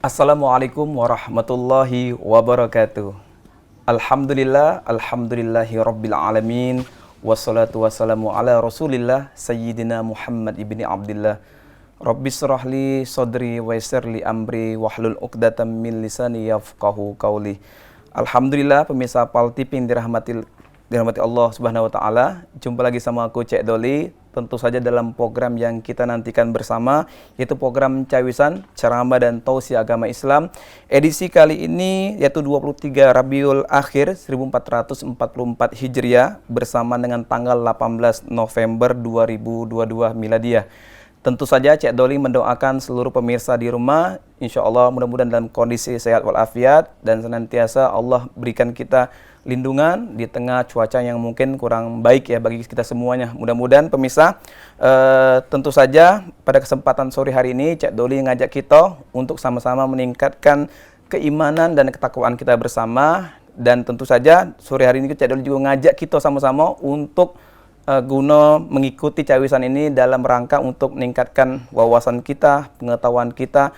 Assalamualaikum warahmatullahi wabarakatuh. Alhamdulillahi rabbil alamin. Wassalatu wassalamu ala rasulillah Sayyidina Muhammad ibni Abdillah. Rabbis shrahli sadri wa yassirli amri wahlul uqdatam min lisani yafqahu qawli. Alhamdulillah pemirsa PAL TV yang dirahmati Allah Subhanahu wa taala. Jumpa lagi sama aku Cek Doli. Tentu saja dalam program yang kita nantikan bersama, yaitu program Cawisan, Ceramah dan Tausiah Agama Islam. Edisi kali ini yaitu 23 Rabiul Akhir 1444 Hijriah bersama dengan tanggal 18 November 2022 Miladiah. Tentu saja Cek Doli mendoakan seluruh pemirsa di rumah, insya Allah mudah-mudahan dalam kondisi sehat walafiat dan senantiasa Allah berikan kita lindungan di tengah cuaca yang mungkin kurang baik ya bagi kita semuanya. Mudah-mudahan pemirsa, tentu saja pada kesempatan sore hari ini Cek Doli ngajak kita untuk sama-sama meningkatkan keimanan dan ketakwaan kita bersama. Dan tentu saja sore hari ini Cek Doli juga ngajak kita sama-sama untuk guna mengikuti cawisan ini dalam rangka untuk meningkatkan wawasan kita, pengetahuan kita,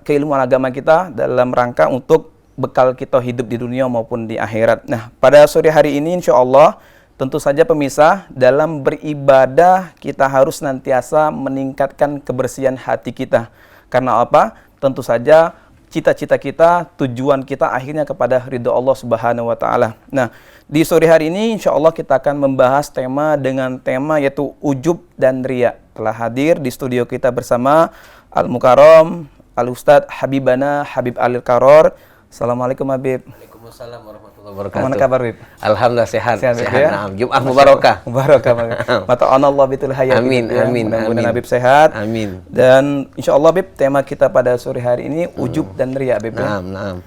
keilmuan agama kita dalam rangka untuk bekal kita hidup di dunia maupun di akhirat. Nah, pada sore hari ini insya Allah tentu saja pemirsa, dalam beribadah kita harus nantiasa meningkatkan kebersihan hati kita. Karena apa? Tentu saja cita-cita kita, tujuan kita akhirnya kepada ridho Allah Subhanahu wa taala. Nah, di sore hari ini insya Allah kita akan membahas tema yaitu ujub dan riya. Telah hadir di studio kita bersama Al-Mukarram Al-Ustadz Habibana Habib Alil Karor. Assalamualaikum Habib. Waalaikumsalam warahmatullahi wabarakatuh. Mana kabar Habib? Alhamdulillah sehat. Sehat ya? Nah, Jum'ah mubarakah. Mubarakah. Mata Allah bitul hayat. Amin, ya. amin, Mudah-mudahan amin. Habib sehat. Amin. Dan insya Allah Habib, tema kita pada sore hari ini ujub dan riya Habib. Naam.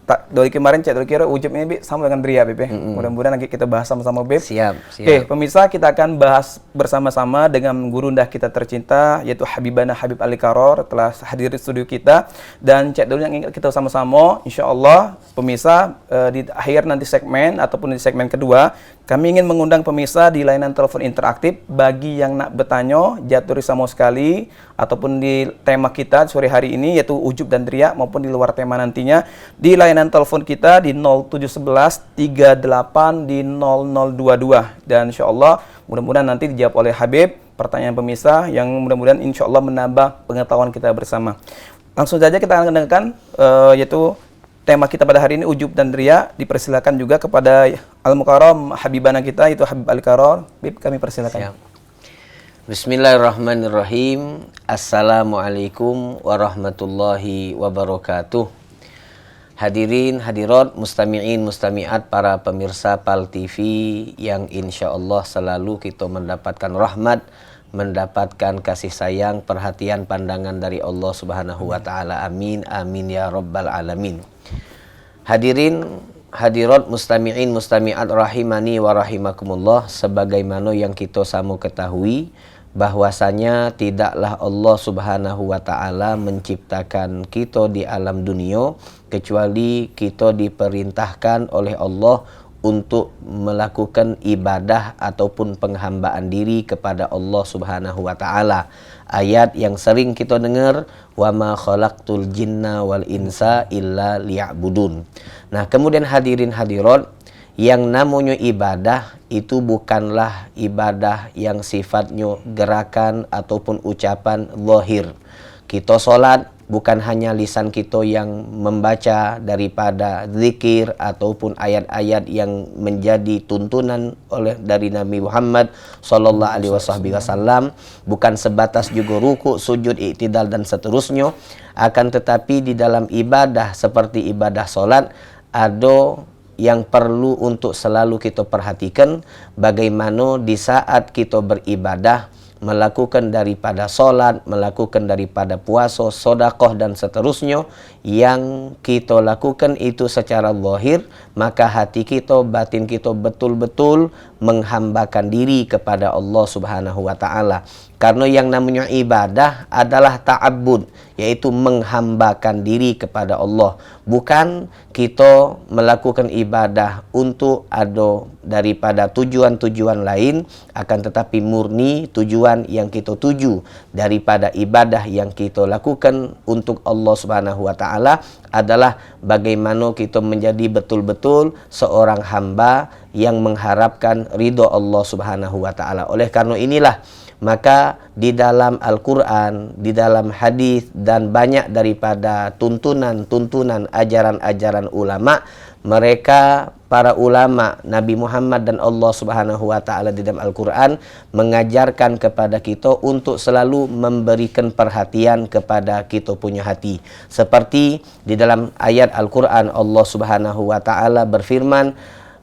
Dari kemarin Cek Doli kira ujub ini Habib sama dengan riya Habib. Mudah-mudahan nanti kita bahas sama-sama Habib. Siap. Oke, pemirsa, kita akan bahas bersama-sama dengan gurundah kita tercinta yaitu Habibana Habib Alil Karor telah hadir di studio kita. Dan Cek Doli yang ingat kita sama-sama, insya Allah pemirsa, di akhir nanti segmen ataupun di segmen kedua kami ingin mengundang pemirsa di layanan telepon interaktif bagi yang nak bertanya jatuh sama sekali ataupun di tema kita sore hari ini yaitu ujub dan riya maupun di luar tema nantinya di layanan telepon kita di 0711 38 di 0022. Dan insya Allah mudah-mudahan nanti dijawab oleh Habib pertanyaan pemirsa yang mudah-mudahan insya Allah menambah pengetahuan kita bersama. Langsung saja kita akan dengarkan yaitu tema kita pada hari ini ujub dan riya. Dipersilakan juga kepada Al-Mukarram Habibana kita itu Habib Alil Karor. Habib, kami persilakan. Siap. Bismillahirrahmanirrahim. Assalamualaikum warahmatullahi wabarakatuh. Hadirin, hadirat, mustami'in, mustami'at, para pemirsa PAL TV yang insya Allah selalu kita mendapatkan rahmat, mendapatkan kasih sayang, perhatian, pandangan dari Allah Subhanahu wa taala. Amin, amin ya rabbal alamin. Hadirin, hadirat, mustami'in, mustami'at rahimani wa rahimakumullah, sebagaimana yang kita sama ketahui bahwasanya tidaklah Allah Subhanahu wa taala menciptakan kita di alam dunia kecuali kita diperintahkan oleh Allah untuk melakukan ibadah ataupun penghambaan diri kepada Allah Subhanahu wa taala. Ayat yang sering kita dengar, wa ma khalaqtul jinna wal insa illa liya'budun. Nah, kemudian hadirin hadirat, yang namanya ibadah itu bukanlah ibadah yang sifatnya gerakan ataupun ucapan zahir. Kita salat bukan hanya lisan kita yang membaca daripada zikir ataupun ayat-ayat yang menjadi tuntunan dari Nabi Muhammad sallallahu alaihi wasallam, bukan sebatas juga ruku, sujud, i'tidal dan seterusnya, akan tetapi di dalam ibadah seperti ibadah salat ada yang perlu untuk selalu kita perhatikan, bagaimana di saat kita beribadah melakukan daripada solat, melakukan daripada puasa, sedekah dan seterusnya yang kita lakukan itu secara zahir, maka hati kita, batin kita betul-betul menghambakan diri kepada Allah Subhanahu wa taala. Karena yang namanya ibadah adalah ta'abbud, yaitu menghambakan diri kepada Allah. Bukan kita melakukan ibadah untuk ada daripada tujuan-tujuan lain, akan tetapi murni tujuan yang kita tuju daripada ibadah yang kita lakukan untuk Allah Subhanahu wa taala adalah bagaimana kita menjadi betul-betul seorang hamba yang mengharapkan ridho Allah Subhanahu wa taala. Oleh karena inilah maka di dalam Al-Quran, di dalam hadis dan banyak daripada tuntunan-tuntunan ajaran-ajaran ulama, mereka para ulama Nabi Muhammad dan Allah Subhanahu wa taala di dalam Al-Quran mengajarkan kepada kita untuk selalu memberikan perhatian kepada kita punya hati. Seperti di dalam ayat Al-Quran Allah Subhanahu wa taala berfirman,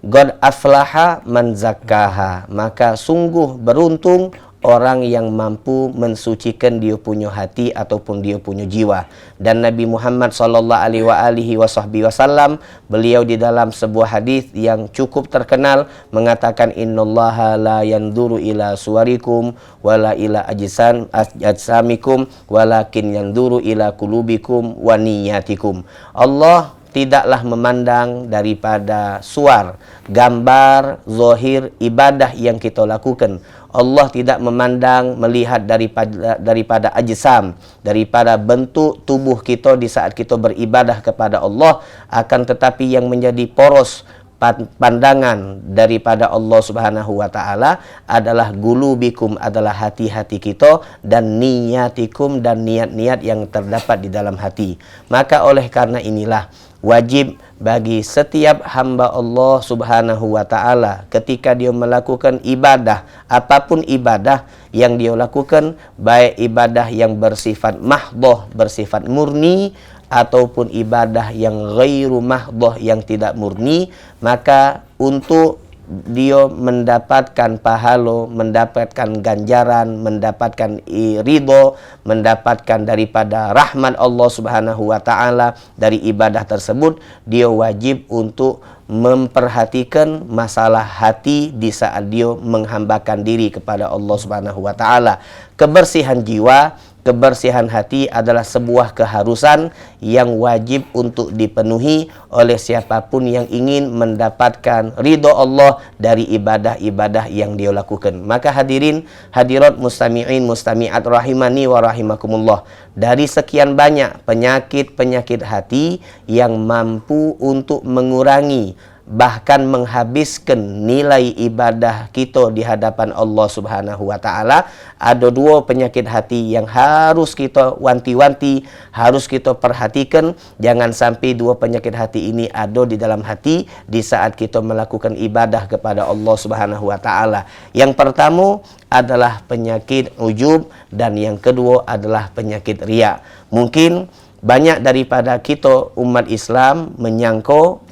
"Qad aflaha man zakkaha", maka sungguh beruntung orang yang mampu mensucikan dia punya hati ataupun dia punya jiwa. Dan Nabi Muhammad sallallahu alaihi wasallam beliau di dalam sebuah hadis yang cukup terkenal mengatakan, innallaha la yanzuru ila suwarikum wala ila ajsamikum walakin yanzuru ila qulubikum wa niyatikum. Allah tidaklah memandang daripada suar, gambar, zahir, ibadah yang kita lakukan. Allah tidak memandang, melihat daripada ajsam, daripada bentuk tubuh kita di saat kita beribadah kepada Allah, akan tetapi yang menjadi poros pandangan daripada Allah Subhanahu wa taala adalah gulubikum, adalah hati-hati kita, dan niyatikum, dan niat-niat yang terdapat di dalam hati. Maka oleh karena inilah wajib bagi setiap hamba Allah Subhanahu wa taala ketika dia melakukan ibadah, apapun ibadah yang dia lakukan, baik ibadah yang bersifat mahdhah, bersifat murni, ataupun ibadah yang ghairu mahdhah, yang tidak murni, maka untuk dia mendapatkan pahala, mendapatkan ganjaran, mendapatkan ridho, mendapatkan daripada rahmat Allah Subhanahu wa taala dari ibadah tersebut, dia wajib untuk memperhatikan masalah hati di saat dia menghambakan diri kepada Allah Subhanahu wa taala. Kebersihan jiwa, kebersihan hati adalah sebuah keharusan yang wajib untuk dipenuhi oleh siapapun yang ingin mendapatkan ridho Allah dari ibadah-ibadah yang dia lakukan. Maka hadirin hadirat mustami'in mustami'at rahimani wa rahimakumullah, dari sekian banyak penyakit-penyakit hati yang mampu untuk mengurangi bahkan menghabiskan nilai ibadah kita di hadapan Allah Subhanahu wa taala, ada dua penyakit hati yang harus kita wanti-wanti, harus kita perhatikan. Jangan sampai dua penyakit hati ini ada di dalam hati di saat kita melakukan ibadah kepada Allah Subhanahu wa taala. Yang pertama adalah penyakit ujub, dan yang kedua adalah penyakit riya. Mungkin banyak daripada kita umat Islam menyangka,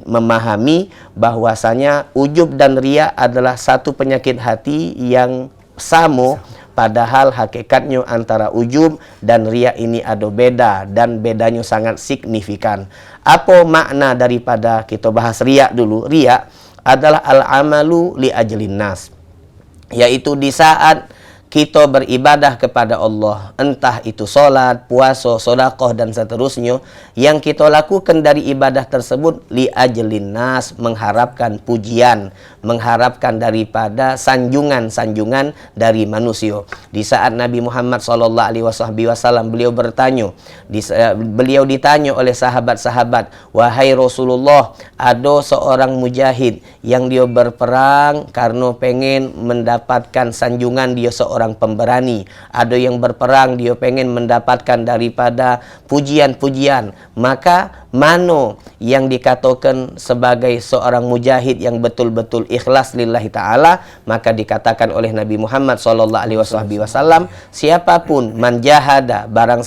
memahami bahwasanya ujub dan riya adalah satu penyakit hati yang sama, padahal hakikatnya antara ujub dan riya ini ada beda, dan bedanya sangat signifikan. Apa makna daripada, kita bahas riya dulu. Riya adalah al-amalu li ajlin nas, yaitu di saat kita beribadah kepada Allah, entah itu solat, puasa, sedekah dan seterusnya, yang kita lakukan dari ibadah tersebut li ajlin nas, mengharapkan pujian, mengharapkan daripada sanjungan-sanjungan dari manusia. Di saat Nabi Muhammad SAW beliau bertanya, beliau ditanya oleh sahabat-sahabat, wahai Rasulullah, ada seorang mujahid yang dia berperang karena pengen mendapatkan sanjungan, dia seorang pemberani. Ada yang berperang dia pengen mendapatkan daripada pujian-pujian. Maka mana yang dikatakan sebagai seorang mujahid yang betul-betul ikhlas lillahi ta'ala? Maka dikatakan oleh Nabi Muhammad SAW, siapapun manjahada, barang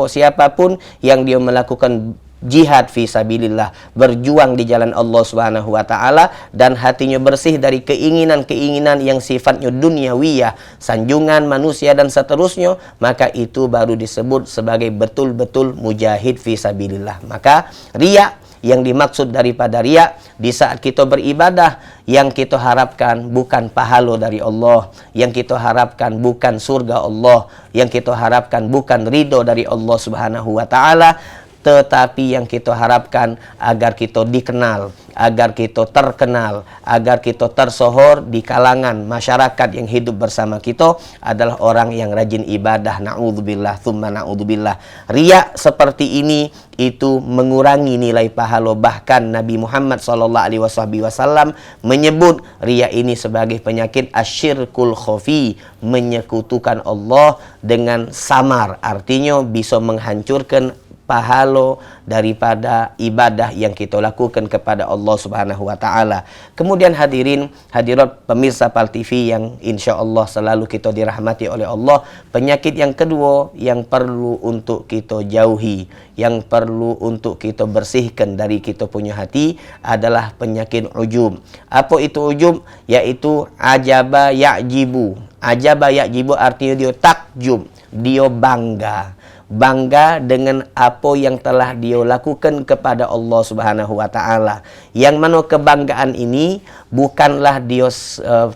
siapapun yang dia melakukan jihad fi sabilillah, berjuang di jalan Allah Subhanahu wa taala, dan hatinya bersih dari keinginan-keinginan yang sifatnya duniawiyah, sanjungan manusia dan seterusnya, maka itu baru disebut sebagai betul-betul mujahid fi sabilillah. Maka riya yang dimaksud daripada riya di saat kita beribadah, yang kita harapkan bukan pahala dari Allah, yang kita harapkan bukan surga Allah, yang kita harapkan bukan ridho dari Allah Subhanahu wa taala, tetapi yang kita harapkan agar kita dikenal, agar kita terkenal, agar kita tersohor di kalangan masyarakat yang hidup bersama kita adalah orang yang rajin ibadah. Na'udzubillah, thumma na'udzubillah. Riya seperti ini itu mengurangi nilai pahala. Bahkan Nabi Muhammad SAW menyebut riya ini sebagai penyakit asyirkul khafi, menyekutukan Allah dengan samar. Artinya bisa menghancurkan pahala daripada ibadah yang kita lakukan kepada Allah Subhanahu wa taala. Kemudian hadirin hadirat pemirsa PAL TV yang insya Allah selalu kita dirahmati oleh Allah, penyakit yang kedua yang perlu untuk kita jauhi, yang perlu untuk kita bersihkan dari kita punya hati adalah penyakit ujub. Apa itu ujub? Yaitu ajaba ya'jibu. Ajaba ya'jibu artinya dia takjub, dia bangga. Bangga dengan apa yang telah dia lakukan kepada Allah Subhanahu wa taala. Yang mana kebanggaan ini bukanlah dia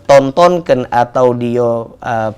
tontonkan atau dia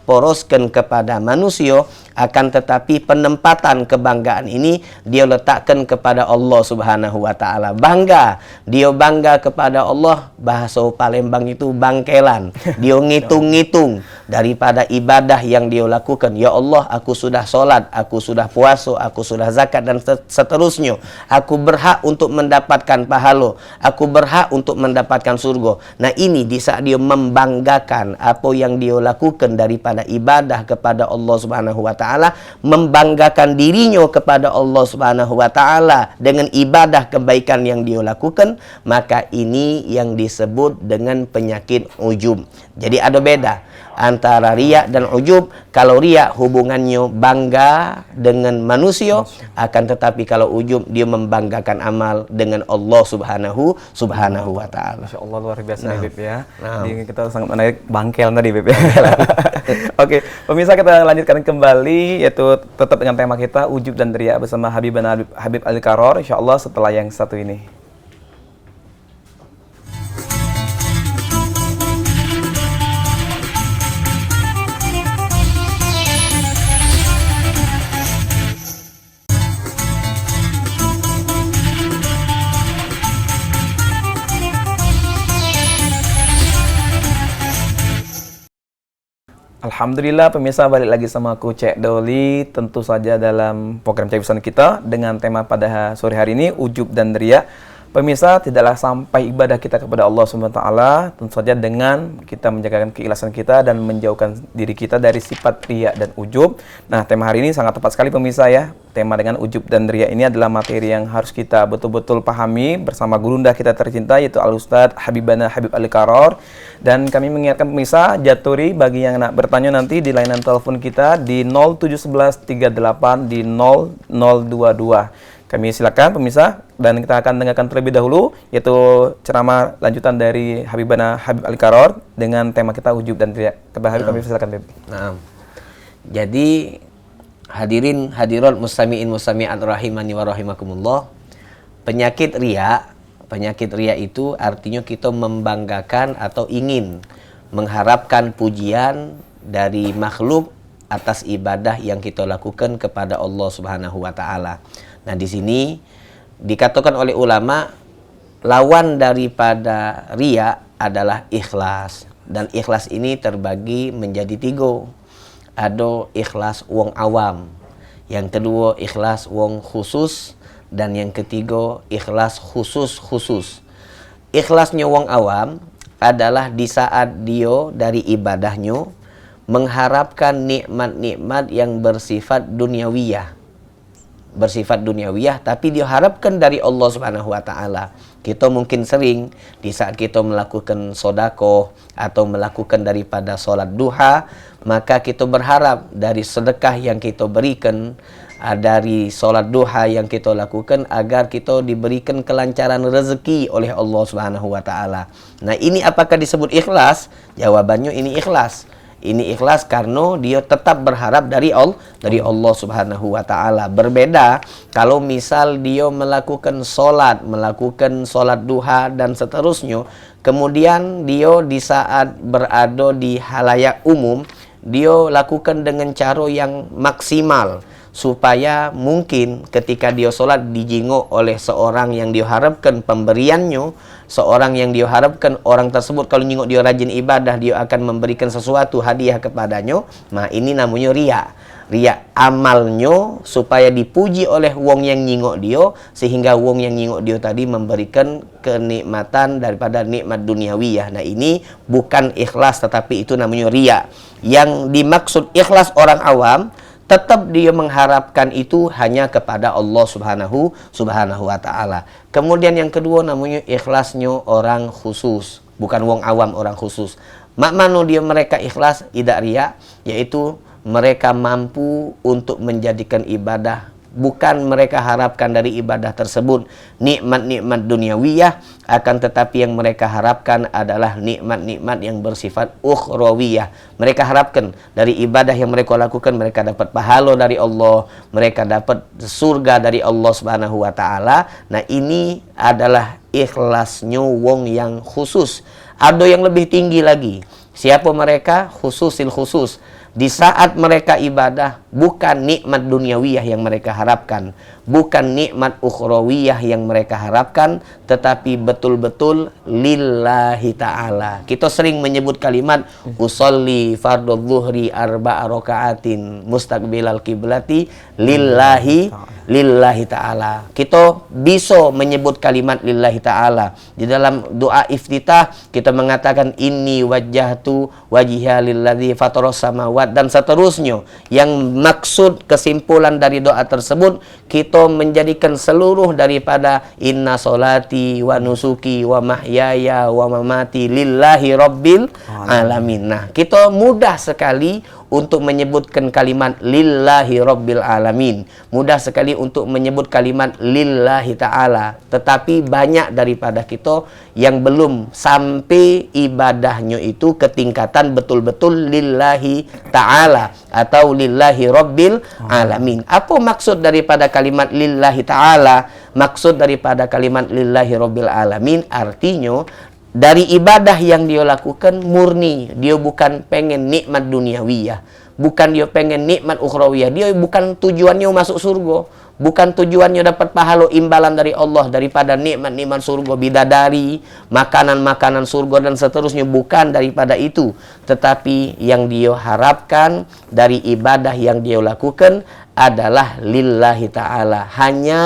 poroskan kepada manusia, akan tetapi penempatan kebanggaan ini dia letakkan kepada Allah Subhanahu wa taala. Bangga, dia bangga kepada Allah, bahasa Palembang itu bangkelan. Dia ngitung-ngitung daripada ibadah yang dia lakukan. Ya Allah, aku sudah sholat, aku sudah puasa, aku sudah zakat dan seterusnya. Aku berhak untuk mendapatkan pahala, aku berhak untuk mendapatkan surga. Nah, ini di saat dia membanggakan apa yang dia lakukan daripada ibadah kepada Allah Subhanahu wa taala, membanggakan dirinya kepada Allah Subhanahu wa taala dengan ibadah kebaikan yang dia lakukan, maka ini yang disebut dengan penyakit ujub. Jadi ada beda antara riya dan ujub. Kalau riya hubungannya bangga dengan manusia, akan tetapi kalau ujub dia membanggakan amal dengan Allah Subhanahu wa taala. Masya Allah, luar biasa nih Beb ya. Nah. Jadi kita sangat menarik bangkel tadi Beb ya. Oke, pemirsa, kita lanjutkan kembali yaitu tetap dengan tema kita ujub dan riya bersama Habib Al-Qaror insyaallah setelah yang satu ini. Alhamdulillah pemirsa, balik lagi sama aku Cek Doli, tentu saja dalam program Cek Pesan kita dengan tema pada sore hari ini ujub dan riya. Pemirsa, tidaklah sampai ibadah kita kepada Allah SWT tentu saja dengan kita menjaga keikhlasan kita dan menjauhkan diri kita dari sifat riya dan ujub. Nah, tema hari ini sangat tepat sekali pemirsa ya. Tema dengan ujub dan riya ini adalah materi yang harus kita betul-betul pahami bersama gurunda kita tercinta yaitu Al-Ustadz Habib Al-Qaror. Dan kami mengingatkan pemirsa, jaturi bagi yang nak bertanya nanti di layanan telepon kita di 0711 38 di 0022. Kami silakan pemirsa, dan kita akan dengarkan terlebih dahulu yaitu ceramah lanjutan dari Habib Al-Qaror dengan tema kita ujub dan riya. Habib, kami silakan Habib. Nah, jadi hadirin hadirat mustami'in mustami'at rahimani wa rahimakumullah, penyakit riya itu artinya kita membanggakan atau ingin mengharapkan pujian dari makhluk atas ibadah yang kita lakukan kepada Allah Subhanahu wa taala. Nah, di sini dikatakan oleh ulama lawan daripada riya adalah ikhlas. Dan ikhlas ini terbagi menjadi 3. Ada ikhlas wong awam, yang kedua ikhlas wong khusus, dan yang ketiga ikhlas khusus. Ikhlasnya wong awam adalah di saat dia dari ibadahnya mengharapkan nikmat-nikmat yang bersifat duniawiyah, tapi dia harapkan dari Allah Subhanahu wa taala. Kita mungkin sering di saat kita melakukan sedekah atau melakukan daripada salat duha, maka kita berharap dari sedekah yang kita berikan, dari salat duha yang kita lakukan, agar kita diberikan kelancaran rezeki oleh Allah Subhanahu wa taala. Nah, ini apakah disebut ikhlas? Jawabannya ini ikhlas. Ini ikhlas karena dia tetap berharap dari Allah Subhanahu wa taala. Berbeda kalau misal dia melakukan solat duha dan seterusnya, kemudian dia di saat berada di halayak umum, dia lakukan dengan cara yang maksimal supaya mungkin ketika dia sholat dijenguk oleh seorang yang diharapkan pemberiannya, seorang yang diharapkan orang tersebut kalau nyenguk dia rajin ibadah, dia akan memberikan sesuatu hadiah kepadanya. Nah, ini namanya ria amalnya supaya dipuji oleh wong yang nyingok dia, sehingga wong yang nyingok dia tadi memberikan kenikmatan daripada nikmat duniawiyah. Nah, ini bukan ikhlas, tetapi itu namanya ria. Yang dimaksud ikhlas orang awam, tetap dia mengharapkan itu hanya kepada Allah Subhanahu wa taala. Kemudian yang kedua namanya ikhlasnya orang khusus, bukan wong awam, orang khusus. Makna dia mereka ikhlas tidak ria, yaitu mereka mampu untuk menjadikan ibadah, bukan mereka harapkan dari ibadah tersebut nikmat-nikmat duniawiyah, akan tetapi yang mereka harapkan adalah nikmat-nikmat yang bersifat ukhrawiyah. Mereka harapkan dari ibadah yang mereka lakukan, mereka dapat pahala dari Allah, mereka dapat surga dari Allah Subhanahu wa taala. Nah, ini adalah ikhlasnya wong yang khusus. Ada yang lebih tinggi lagi. Siapa mereka? Khususil khusus. Di saat mereka ibadah, bukan nikmat duniawiyah yang mereka harapkan, bukan nikmat ukhrawiyah yang mereka harapkan, tetapi betul-betul lillahi ta'ala. Kita sering menyebut kalimat usolli fardhu dhuhri arba'a raka'atin mustaqbilal kiblati lillahi ta'ala. Kita bisa menyebut kalimat lillahi ta'ala. Di dalam doa iftitah kita mengatakan inni wajjahtu wajhiya lilladzi fataras samawati dan seterusnya. Yang maksud kesimpulan dari doa tersebut, kita menjadikan seluruh daripada inna solati wa nusuki wa mahyaya wa mamati lillahi rabbil alamin. Nah, kita mudah sekali untuk menyebutkan kalimat lillahi rabbil alamin, mudah sekali untuk menyebut kalimat lillahi ta'ala. Tetapi banyak daripada kita yang belum sampai ibadahnya itu ke tingkatan betul-betul lillahi ta'ala atau lillahi rabbil alamin. Apa maksud daripada kalimat lillahi ta'ala? Maksud daripada kalimat lillahi rabbil alamin artinya dari ibadah yang dia lakukan murni, dia bukan pengen nikmat duniawiyah, bukan dia pengen nikmat ukhrawiyah, dia bukan tujuannya masuk surga, bukan tujuannya dapat pahala imbalan dari Allah daripada nikmat-nikmat surga, bidadari, makanan-makanan surga dan seterusnya, bukan daripada itu. Tetapi yang dia harapkan dari ibadah yang dia lakukan adalah lillahi ta'ala, hanya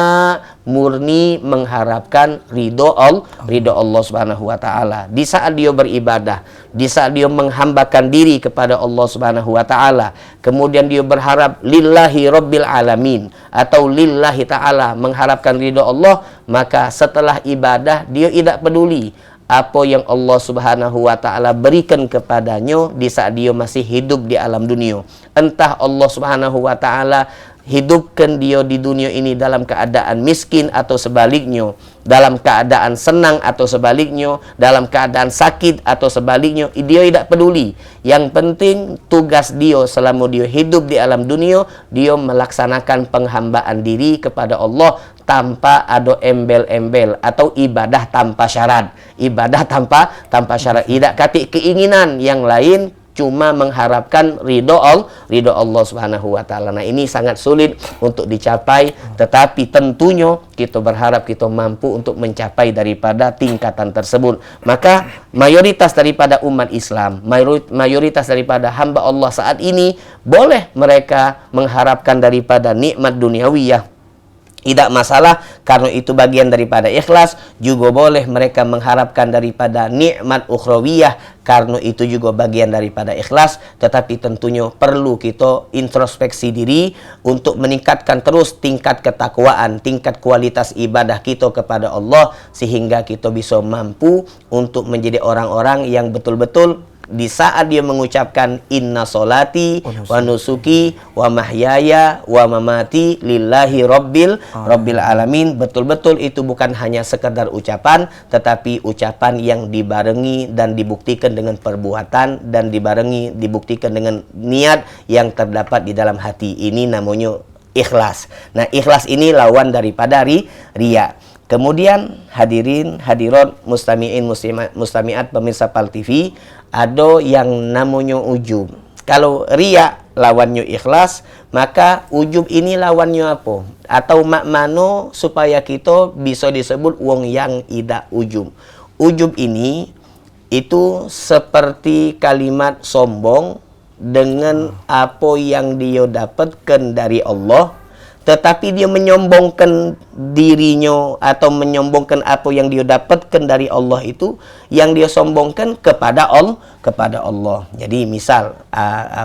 murni mengharapkan ridho Allah Subhanahu wa taala. Di saat dia beribadah, di saat dia menghambakan diri kepada Allah Subhanahu wa taala, kemudian dia berharap lillahi rabbil alamin atau lillahi ta'ala, mengharapkan ridho Allah, maka setelah ibadah dia tidak peduli apa yang Allah Subhanahu wa taala berikan kepadanya di saat dia masih hidup di alam dunia. Entah Allah Subhanahu wa taala hidupkan dia di dunia ini dalam keadaan miskin atau sebaliknya, dalam keadaan senang atau sebaliknya, dalam keadaan sakit atau sebaliknya, dia tidak peduli. Yang penting tugas dia selama dia hidup di alam dunia, dia melaksanakan penghambaan diri kepada Allah tanpa ada embel-embel atau ibadah tanpa syarat. Ibadah tanpa syarat, tidak katik keinginan yang lain, cuma mengharapkan ridho Allah Subhanahu wa taala. Nah, ini sangat sulit untuk dicapai, tetapi tentunya kita berharap kita mampu untuk mencapai daripada tingkatan tersebut. Maka mayoritas daripada umat Islam, mayoritas daripada hamba Allah saat ini, boleh mereka mengharapkan daripada nikmat duniawiyah, tidak masalah, karena itu bagian daripada ikhlas. Juga boleh mereka mengharapkan daripada nikmat ukhrawiyah, karena itu juga bagian daripada ikhlas. Tetapi tentunya perlu kita introspeksi diri untuk meningkatkan terus tingkat ketakwaan, tingkat kualitas ibadah kita kepada Allah, sehingga kita bisa mampu untuk menjadi orang-orang yang betul-betul di saat dia mengucapkan inna solati wa nusuki wa mahyaya wa mamati lillahi rabbil alamin, betul-betul itu bukan hanya sekedar ucapan, tetapi ucapan yang dibarengi dan dibuktikan dengan perbuatan dan dibuktikan dengan niat yang terdapat di dalam hati. Ini namanya ikhlas. Nah, ikhlas ini lawan daripada riya. Kemudian hadirin hadirat mustami'in mustami'at pemirsa PAL TV, ada yang namanya ujub. Kalau riya lawannya ikhlas, maka ujub ini lawannya apa? Atau makmano supaya kita bisa disebut wong yang ida ujub. Ujub ini itu seperti kalimat sombong dengan apa yang dia dapatkan dari Allah, tetapi dia menyombongkan dirinya atau menyombongkan apa yang dia dapatkan dari Allah itu, yang dia sombongkan kepada Allah. Jadi misal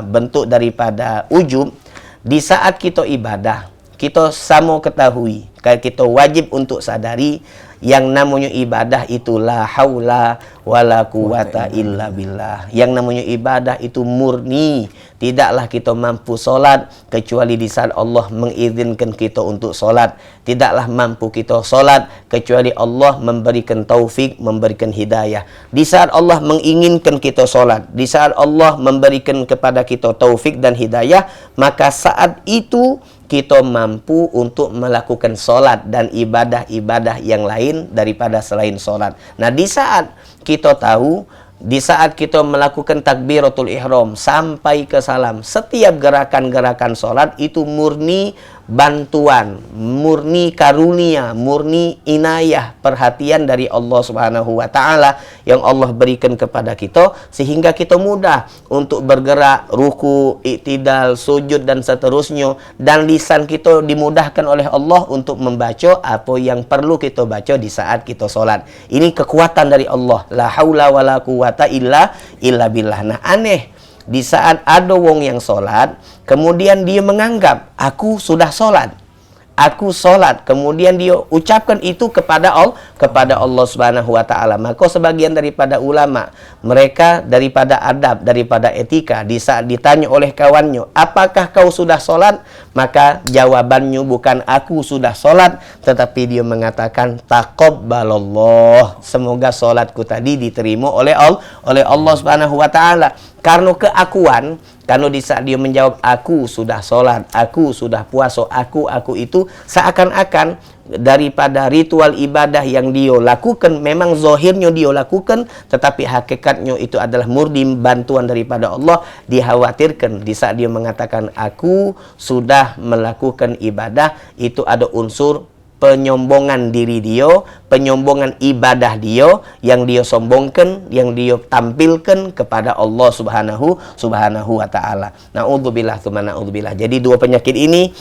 bentuk daripada ujub, di saat kita ibadah, kita sama ketahui, kita wajib untuk sadari yang namanya ibadah itu la haula wala quwata illa billah. Yang namanya ibadah itu murni. Tidaklah kita mampu solat kecuali di saat Allah mengizinkan kita untuk solat. Tidaklah mampu kita solat kecuali Allah memberikan taufik, memberikan hidayah. Di saat Allah menginginkan kita solat, di saat Allah memberikan kepada kita taufik dan hidayah, maka saat itu kita mampu untuk melakukan solat dan ibadah-ibadah yang lain daripada selain solat. Nah, di saat kita tahu, di saat kita melakukan takbiratul ihram sampai ke salam, setiap gerakan-gerakan solat itu murni bantuan, murni karunia, murni inayah, perhatian dari Allah Subhanahu wa taala yang Allah berikan kepada kita, sehingga kita mudah untuk bergerak, ruku, iktidal, sujud dan seterusnya, dan lisan kita dimudahkan oleh Allah untuk membaca apa yang perlu kita baca di saat kita solat. Ini kekuatan dari Allah, la haula wala quwata illa billah. Nah, aneh di saat ada wong yang solat, kemudian dia menganggap aku sudah solat, aku solat, kemudian dia ucapkan itu kepada Allah Subhanahu wa taala. Maka sebagian daripada ulama, mereka daripada adab, daripada etika, di saat ditanya oleh kawannya, apakah kau sudah solat? Maka jawabannya bukan aku sudah solat, tetapi dia mengatakan taqabbalallah, semoga solatku tadi diterima oleh Allah Subhanahu wa taala. Karena keakuan, kalau di saat dia menjawab aku sudah sholat, aku sudah puasa, aku itu seakan-akan daripada ritual ibadah yang dia lakukan, memang zahirnya dia lakukan, tetapi hakikatnya itu adalah murni bantuan daripada Allah. Dikhawatirkan di saat dia mengatakan aku sudah melakukan ibadah, itu ada unsur penyombongan diri dia, penyombongan ibadah dia yang dia sombongkan, yang dia tampilkan kepada Allah Subhanahu wa taala. Naudzubillah tsumma naudzubillah. Jadi dua penyakit ini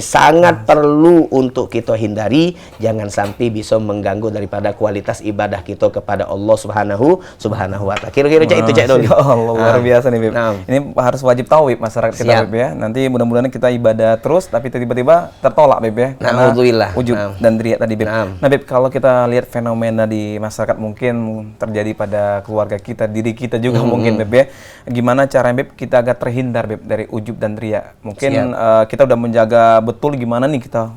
sangat perlu untuk kita hindari, jangan sampai bisa mengganggu daripada kualitas ibadah kita kepada Allah Subhanahu wa taala. Kira-kira itu Cak Doli. Allah, luar biasa nih, Bib. Ini harus wajib tahu, Bib, masyarakat kita, Bib, ya. Nanti mudah-mudahan kita ibadah terus tapi tiba-tiba tertolak, Bib, ya. Naudzubillah. Ujub dan riya tadi, Bib. Nah, Bib, kalau kita lihat fenomena di masyarakat mungkin terjadi pada keluarga kita, diri kita juga mungkin, Bib, ya. Gimana cara, Bib, kita agak terhindar, Bib, dari ujub dan riya? Mungkin kita udah menjaga betul gimana nih kita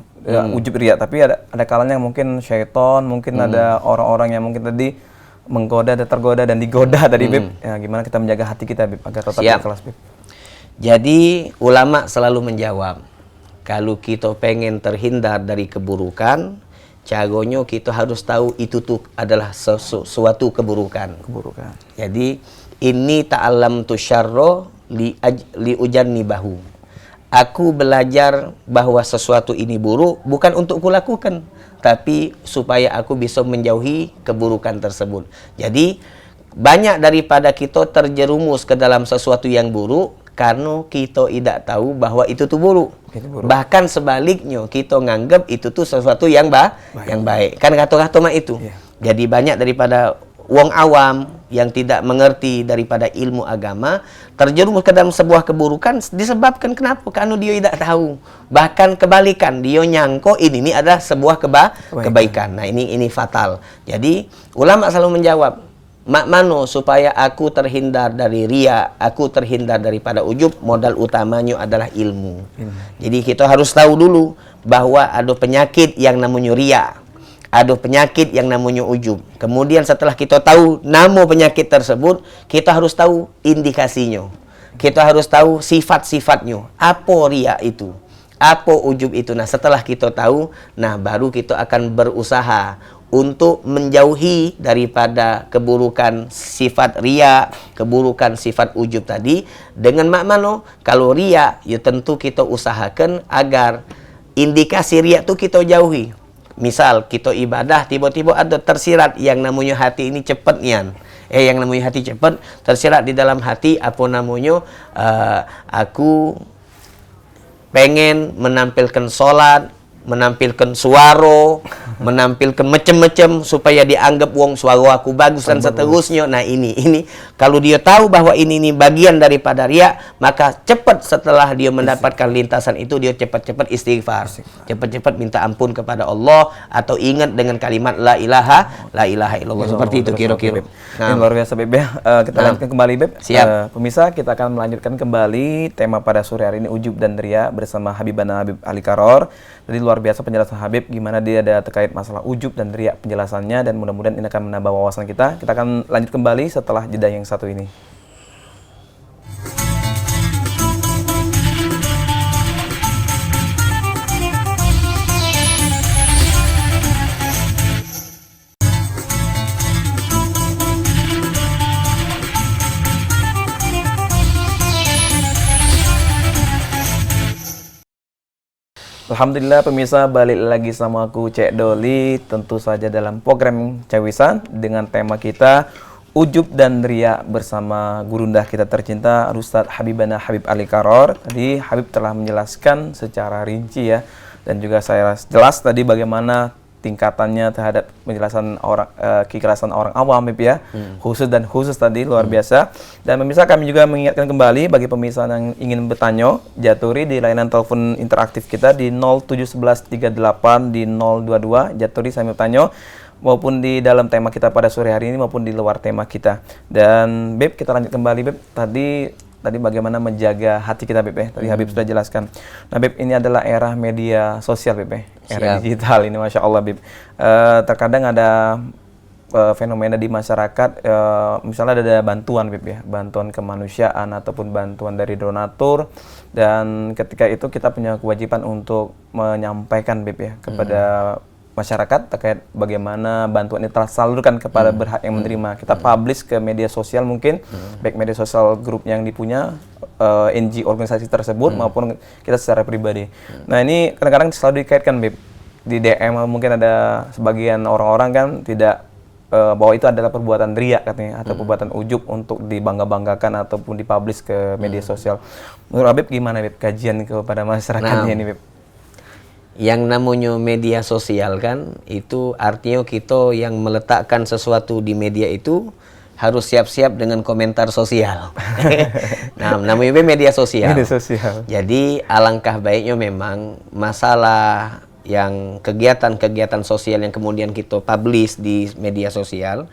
ujub riya, tapi ada kalanya mungkin syaitan, mungkin ada orang-orang yang mungkin tadi menggoda dan tergoda dan digoda tadi, Bib. Ya, gimana kita menjaga hati kita, Bib, agar tetap ikhlas, Bib? Jadi ulama selalu menjawab, kalau kita pengen terhindar dari keburukan, caranya kita harus tahu itu tuh adalah suatu keburukan. Jadi ini ta'allamtu syarra li ujannibahu. Aku belajar bahwa sesuatu ini buruk bukan untuk kulakukan, tapi supaya aku bisa menjauhi keburukan tersebut. Jadi banyak daripada kita terjerumus ke dalam sesuatu yang buruk karena kita tidak tahu bahwa itu tuh buruk. Bahkan sebaliknya, kita nganggap itu tuh sesuatu yang baik. Kan kata-kata mah itu. Jadi banyak daripada wong awam yang tidak mengerti daripada ilmu agama terjerumus ke dalam sebuah keburukan disebabkan kenapa? Karena dia tidak tahu. Bahkan kebalikan, dia nyangko ini adalah sebuah kebaikan. Nah, ini fatal. Jadi ulama selalu menjawab, mak mano supaya aku terhindar dari ria, aku terhindar daripada ujub, modal utamanya adalah ilmu. Jadi kita harus tahu dulu bahwa ada penyakit yang namanya ria, ada penyakit yang namanya ujub. Kemudian setelah kita tahu nama penyakit tersebut, kita harus tahu indikasinya. Kita harus tahu sifat-sifatnya. Apa ria itu? Apa ujub itu? Nah, setelah kita tahu, nah baru kita akan berusaha untuk menjauhi daripada keburukan sifat ria, keburukan sifat ujub tadi. Dengan makmano, kalau ria, ya tentu kita usahakan agar indikasi ria itu kita jauhi. Misal, kita ibadah, tiba-tiba ada tersirat yang namanya hati ini cepat nian. Yang namanya hati cepat, tersirat di dalam hati, apa namanya, aku pengen menampilkan sholat, menampilkan suara, menampilkan macam-macam supaya dianggap wong suara aku bagus dan seterusnya. Nah ini kalau dia tahu bahwa ini bagian daripada ria, maka cepat setelah dia mendapatkan lintasan itu dia cepat-cepat istighfar, cepat-cepat minta ampun kepada Allah, atau ingat dengan kalimat la ilaha illallah. Seperti itu kira-kira. Nah, luar biasa Beb ya. Kita lanjutkan kembali Beb. Siap. Pemirsa, kita akan melanjutkan kembali tema pada sore hari ini, ujub dan ria, bersama Habibana Habib Ali Karor. Jadi luar biasa penjelasan Habib, gimana dia ada terkait masalah ujub dan ria penjelasannya, dan mudah-mudahan ini akan menambah wawasan kita. Kita akan lanjut kembali setelah jeda yang satu ini. Alhamdulillah pemirsa, balik lagi sama aku Cek Doli, tentu saja dalam program Cewisan dengan tema kita ujub dan ria bersama gurundah kita tercinta Ustadz Habibana Habib Ali Karor. Tadi Habib telah menjelaskan secara rinci ya, dan juga saya jelas tadi bagaimana tingkatannya terhadap penjelasan orang keikhlasan orang awam Habib ya, khusus tadi luar biasa. Dan pemirsa, kami juga mengingatkan kembali bagi pemirsa yang ingin bertanya, jaturi di layanan telepon interaktif kita di 071138 di 022, jaturi sambil tanya, maupun di dalam tema kita pada sore hari ini maupun di luar tema kita. Dan Beb, kita lanjut kembali Beb, tadi bagaimana menjaga hati kita Beb ya. Tadi Habib sudah jelaskan. Nah Beb, ini adalah era media sosial Beb ya. Era digital ini Masya Allah Beb. Terkadang ada fenomena di masyarakat, misalnya ada bantuan Beb ya, bantuan kemanusiaan ataupun bantuan dari donatur, dan ketika itu kita punya kewajiban untuk menyampaikan Beb ya kepada masyarakat terkait bagaimana bantuan ini tersalurkan kepada berhak yang menerima. Kita publish ke media sosial mungkin, baik media sosial grup yang dipunya NG organisasi tersebut maupun kita secara pribadi. Nah ini kadang-kadang selalu dikaitkan Beb, di DM mungkin ada sebagian orang-orang kan tidak bahwa itu adalah perbuatan ria katanya, atau perbuatan ujub untuk dibangga-banggakan ataupun dipublish ke media sosial. Menurut Habib gimana Beb kajian kepada masyarakatnya ini Beb? Yang namanya media sosial kan, itu artinya kita yang meletakkan sesuatu di media itu harus siap-siap dengan komentar sosial. Nah, namanya media sosial. Media sosial. Jadi alangkah baiknya memang masalah yang kegiatan-kegiatan sosial yang kemudian kita publish di media sosial,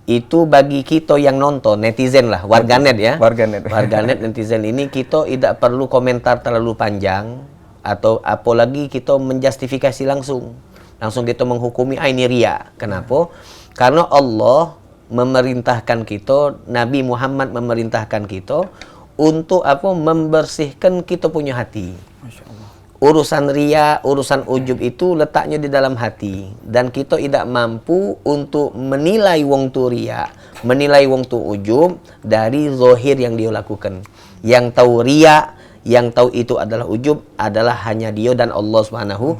itu bagi kita yang nonton, netizen lah, warganet ya. Warganet netizen ini kita tidak perlu komentar terlalu panjang, atau apalagi kita menjustifikasi langsung kita menghukumi ini ria. Kenapa? Karena Allah memerintahkan kita, Nabi Muhammad memerintahkan kita untuk membersihkan kita punya hati. Masya Allah. Urusan ria, urusan ujub itu letaknya di dalam hati, dan kita tidak mampu untuk menilai wong tu ria, menilai wong tu ujub dari zahir yang dia lakukan. Yang tahu ria, yang tahu itu adalah ujub adalah hanya dia dan Allah Subhanahu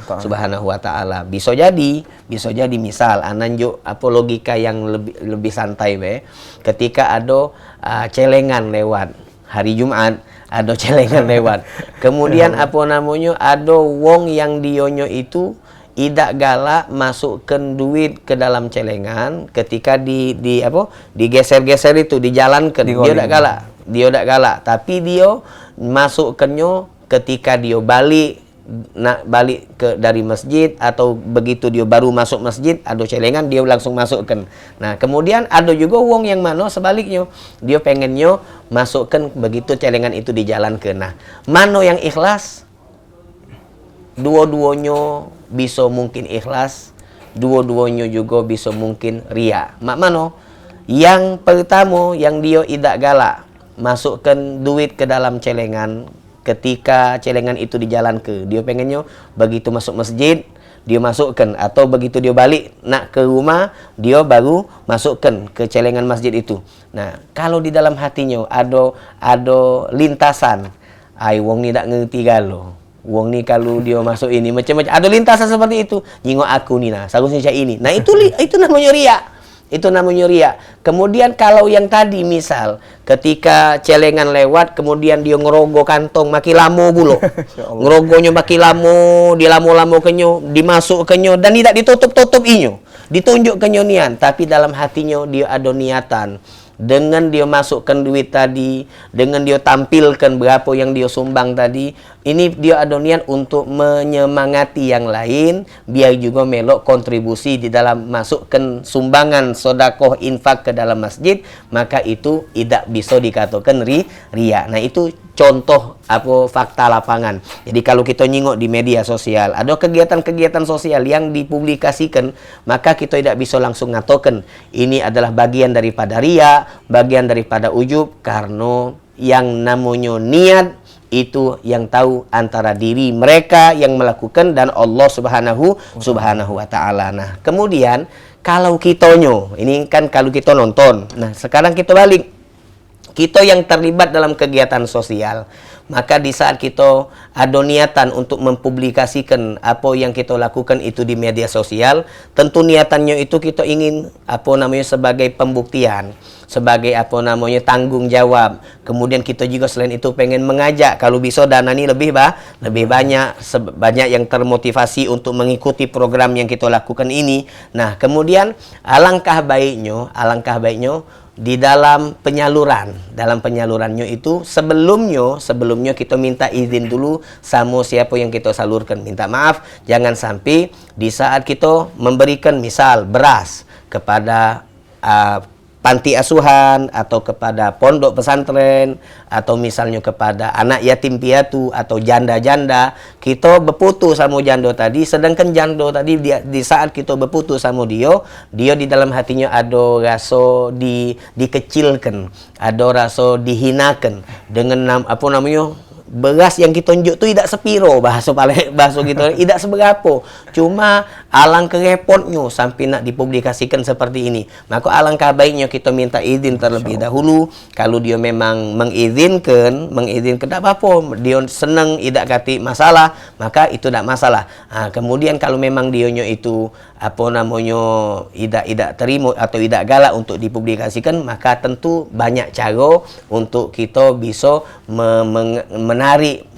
wa taala. Bisa jadi misal ananjo logika yang lebih santai be. Ketika ada celengan lewat hari Jumat, ada celengan lewat. Kemudian ada wong yang dionyo itu tidak galak masukkan duit ke dalam celengan, ketika digeser-geser itu dijalankan, dia tidak galak, tapi dia masukkannya ketika dia balik nak balik dari masjid, atau begitu dia baru masuk masjid ada celengan dia langsung masukkan. Nah kemudian ada juga wong yang mana sebaliknya, dia pengennya masukkan begitu celengan itu dijalankan. Nah mana yang ikhlas? Dua-duanya bisa mungkin ikhlas, dua-duanya juga bisa mungkin ria. Mak mano? Yang pertama yang dia tidak galak masukkan duit ke dalam celengan ketika celengan itu dijalankan. Dia pengennya begitu masuk masjid dia masukkan, atau begitu dia balik nak ke rumah dia baru masukkan ke celengan masjid itu. Nah kalau di dalam hatinya ada lintasan, ai wong ni tak ngerti galo. Wong ni kalau dia masuk ini macam-macam, ada lintasan seperti itu. Nyingok aku ni nah, seharusnya saya ini. Nah itu namanya riak. Itu namanya riak. Kemudian kalau yang tadi misal ketika celengan lewat kemudian dia ngerogoh kantong maki lamo bulo. Ngerogohnya maki lamo, dia lamo-lamo kenyo, dimasuk kenyo dan tidak ditutup-tutup inyo. Ditunjuk kenyo nian, tapi dalam hatinya dia ada niatan. Dengan dia masukkan duit tadi, dengan dia tampilkan berapa yang dia sumbang tadi, ini dia ada niat untuk menyemangati yang lain, biar juga melok kontribusi di dalam masukkan sumbangan sodakoh infak ke dalam masjid, maka itu tidak bisa dikatakan ria. Nah itu contoh fakta lapangan. Jadi kalau kita nyingok di media sosial, ada kegiatan-kegiatan sosial yang dipublikasikan, maka kita tidak bisa langsung ngatokan ini adalah bagian daripada ria, bagian daripada ujub, karena yang namanya niat itu yang tahu antara diri mereka yang melakukan dan Allah subhanahu wa ta'ala. Nah kemudian kalau kitonyo, ini kan kalau kita nonton. Nah sekarang kita balik, kita yang terlibat dalam kegiatan sosial, maka di saat kita ada niatan untuk mempublikasikan apa yang kita lakukan itu di media sosial, tentu niatannya itu kita ingin sebagai pembuktian, sebagai tanggung jawab. Kemudian kita juga selain itu pengen mengajak kalau bisa dana ini lebih banyak yang termotivasi untuk mengikuti program yang kita lakukan ini. Nah kemudian alangkah baiknya di dalam penyalurannya itu sebelumnya kita minta izin dulu sama siapa yang kita salurkan. Minta maaf, jangan sampai di saat kita memberikan misal beras kepada panti asuhan atau kepada pondok pesantren atau misalnya kepada anak yatim piatu atau janda-janda, kita berputu sama janda tadi, sedangkan janda tadi di saat kita berputu sama dia di dalam hatinya ada rasa dikecilkan, ada rasa dihinakan dengan beras yang kita tunjuk tu tidak sepiro, bahasa gitu, tidak seberapa. Cuma alangkah repotnya sampai nak dipublikasikan seperti ini. Maka alangkah baiknya kita minta izin terlebih dahulu. Kalau dia memang mengizinkan tak apa-apa, dia senang tidak kati masalah, maka itu tak masalah. Kemudian kalau memang dionya itu tidak terima atau tidak galak untuk dipublikasikan, maka tentu banyak cara untuk kita bisa menarik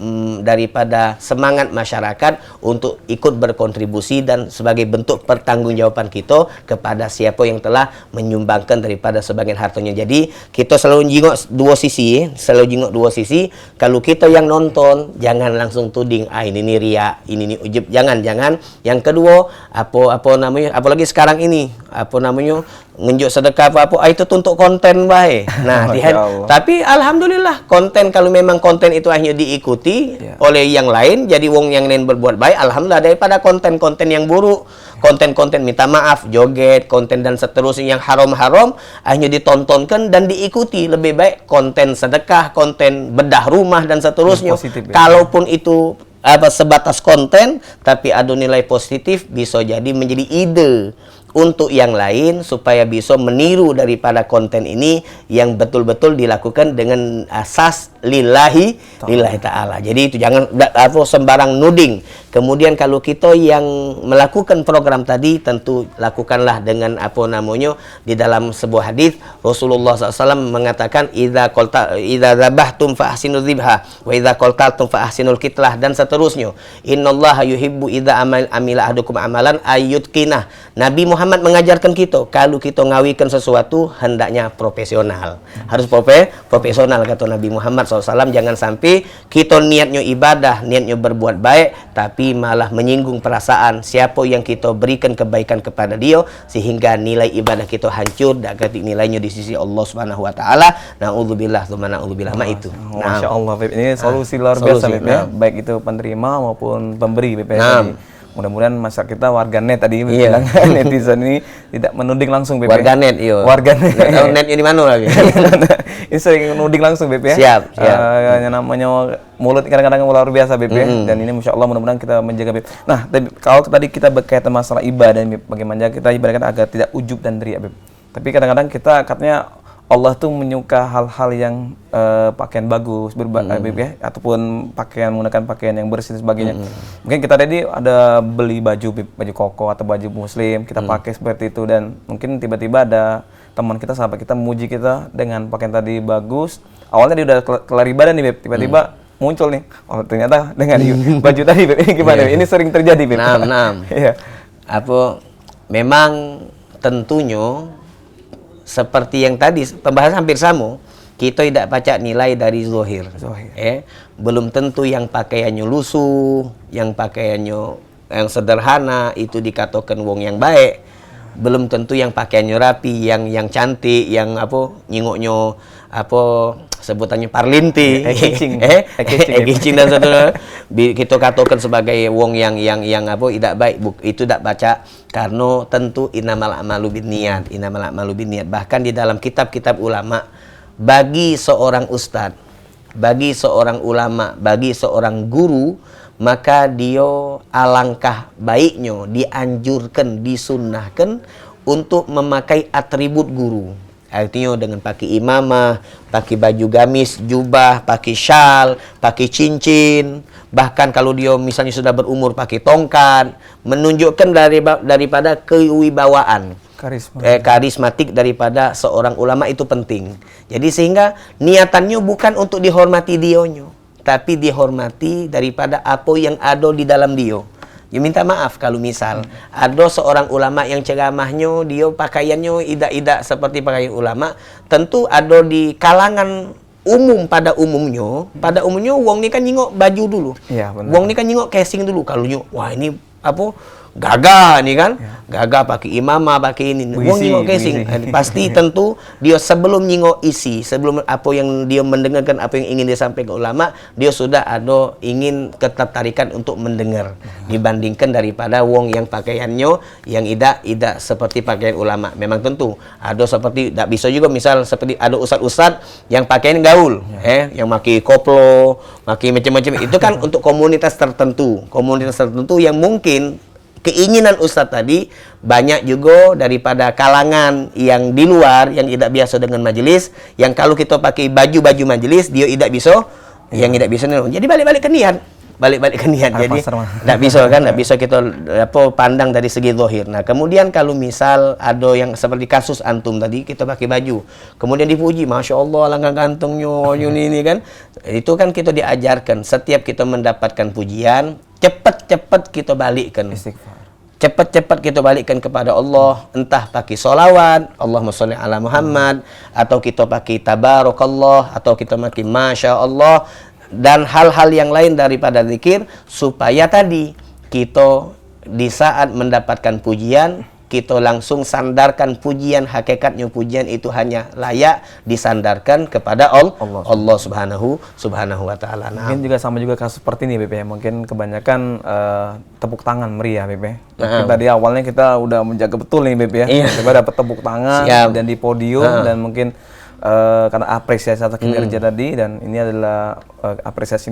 daripada semangat masyarakat untuk ikut berkontribusi dan sebagai bentuk pertanggungjawaban kita kepada siapa yang telah menyumbangkan daripada sebagian hartanya. Jadi kita selalu jingok dua sisi. Kalau kita yang nonton jangan langsung tuding ini ria, ini ujub, jangan. Yang kedua apalagi sekarang ini ngenjuk sedekah itu untuk konten baik. Nah, tapi alhamdulillah konten, kalau memang konten itu hanya diikuti oleh yang lain, jadi wong yang lain berbuat baik, alhamdulillah, daripada konten-konten yang buruk, konten-konten minta maaf, joget, konten dan seterusnya yang haram-haram hanya ditontonkan dan diikuti. Lebih baik konten sedekah, konten bedah rumah dan seterusnya. Kalaupun itu sebatas konten tapi ada nilai positif, bisa jadi menjadi ide untuk yang lain supaya bisa meniru daripada konten ini yang betul-betul dilakukan dengan asas lillahi ta'ala. Jadi itu jangan sembarang nuding. Kemudian kalau kita yang melakukan program tadi, tentu lakukanlah dengan di dalam sebuah hadis Rasulullah SAW mengatakan idza dzabhtum fa ahsinuz dzibha wa idza qaltaltum fa ahsinul kitlah dan seterusnya. Innallaha yuhibbu idza amila ahadukum amalan ayyutqinah. Nabi Muhammad Muhammad mengajarkan kita, kalau kita ngawikan sesuatu hendaknya profesional. Harus profesional kata Nabi Muhammad SAW. Jangan sampai kita niatnya ibadah, niatnya berbuat baik, tapi malah menyinggung perasaan siapa yang kita berikan kebaikan kepada dia, sehingga nilai ibadah kita hancur dan nilainya di sisi Allah Subhanahu wa taala. Naudzubillah tsumma naudzubillah. Itu. Masya Allah, Beb. Ini solusi luar biasa, Beb, ya. Baik itu penerima maupun pemberi, Beb. Mudah-mudahan masyarakat kita warganet tadi bilang netizen ini tidak menuding langsung, Beb. Warganet, iya. Warganet. Tahu net ini mana lagi? Ini sering menuding langsung, Beb, ya. Siap. Yang namanya mulut kadang-kadang luar biasa, Beb, ya. Dan ini Masya Allah mudah-mudahan kita menjaga, Beb. Nah, kalau tadi kita berkaitan masalah ibadah, Beb, bagaimana kita ibaratkan agar tidak ujub dan riya, Beb. Tapi kadang-kadang kita katanya Allah tuh menyuka hal-hal yang pakaian bagus, Beb, ya, ataupun menggunakan pakaian yang bersih dan sebagainya. Mungkin kita tadi ada beli baju, Beb, baju koko atau baju muslim, kita pakai seperti itu, dan mungkin tiba-tiba ada teman kita, sahabat kita memuji kita dengan pakaian tadi bagus. Awalnya dia udah kelar ibadah nih, Beb, tiba-tiba muncul nih, oh ternyata dengan baju tadi, Beb, ini gimana? Beb? Ini sering terjadi, Beb. Iya. Memang tentunya seperti yang tadi pembahasan hampir sama, kita tidak baca nilai dari zahir. Belum tentu yang pakaiannya lusuh, yang pakaiannya yang sederhana itu dikatakan wong yang baik. Belum tentu yang pakaiannya rapi, yang cantik, yang nyingoknya sebutannya parlinti, kicing dan sebagainya, kita katakan sebagai wong yang tidak baik. Itu tidak baca, karena tentu innamal a'malu binniyat. Bahkan di dalam kitab-kitab ulama, bagi seorang ustadz, bagi seorang ulama, bagi seorang guru, maka dia alangkah baiknya dianjurkan, disunnahkan untuk memakai atribut guru. Artinya dengan pakai imamah, pakai baju gamis, jubah, pakai syal, pakai cincin. Bahkan kalau dia misalnya sudah berumur pakai tongkat, menunjukkan daripada kewibawaan, karismatik daripada seorang ulama itu penting. Jadi sehingga niatannya bukan untuk dihormati dionyo, tapi dihormati daripada apa yang ada di dalam dia. Ya minta maaf kalau misal ada seorang ulama yang ceramahnya dia pakaiannya idak-idak seperti pakaian ulama, tentu ada di kalangan umum. Pada umumnya wong ni kan nyingok baju dulu. Ya, wong ni kan nyingok casing dulu. Kalau nyingok, wah ini gagah nih kan, gagah pakai imamah, pakai ini, wong nyingok casing. Pasti tentu dia sebelum nyingok isi, sebelum apa yang dia mendengarkan, apa yang ingin dia sampaikan ke ulama, dia sudah ada ingin ketertarikan untuk mendengar, dibandingkan daripada wong yang pakaiannya yang idak seperti pakaian ulama. Memang tentu ada seperti, tak bisa juga misal seperti ada ustad yang pakaian gaul, yang pakai koplo, pakai macam-macam. Itu kan untuk komunitas tertentu yang mungkin keinginan ustadz tadi. Banyak juga daripada kalangan yang di luar, yang tidak biasa dengan majelis, yang kalau kita pakai baju majelis, dia tidak bisa, yang tidak bisa. Jadi balik-balik ke niat. Jadi tidak bisa kita pandang dari segi zahir. Nah, kemudian kalau misal ada yang seperti kasus antum tadi, kita pakai baju, kemudian dipuji, Masya Allah, langkah gantungnya, ini kan. Itu kan kita diajarkan, setiap kita mendapatkan pujian, cepat kita balikkan. Cepat kita balikkan kepada Allah, entah pakai solawat, Allahumma sholli ala Muhammad, atau kita pakai tabarakallah, atau kita pakai Masya Allah, dan hal-hal yang lain daripada zikir, supaya tadi kita di saat mendapatkan pujian, kita langsung sandarkan pujian, hakikatnya pujian itu hanya layak disandarkan kepada Allah Subhanahu wa ta'ala. Mungkin juga sama juga kasus seperti ini, Beb, ya. Mungkin kebanyakan tepuk tangan meriah, Beb, ya. Kita di awalnya kita udah menjaga betul nih, Beb, ya. Coba dapat tepuk tangan dan di podium, dan mungkin karena apresiasi atas kinerja tadi, dan ini adalah apresiasi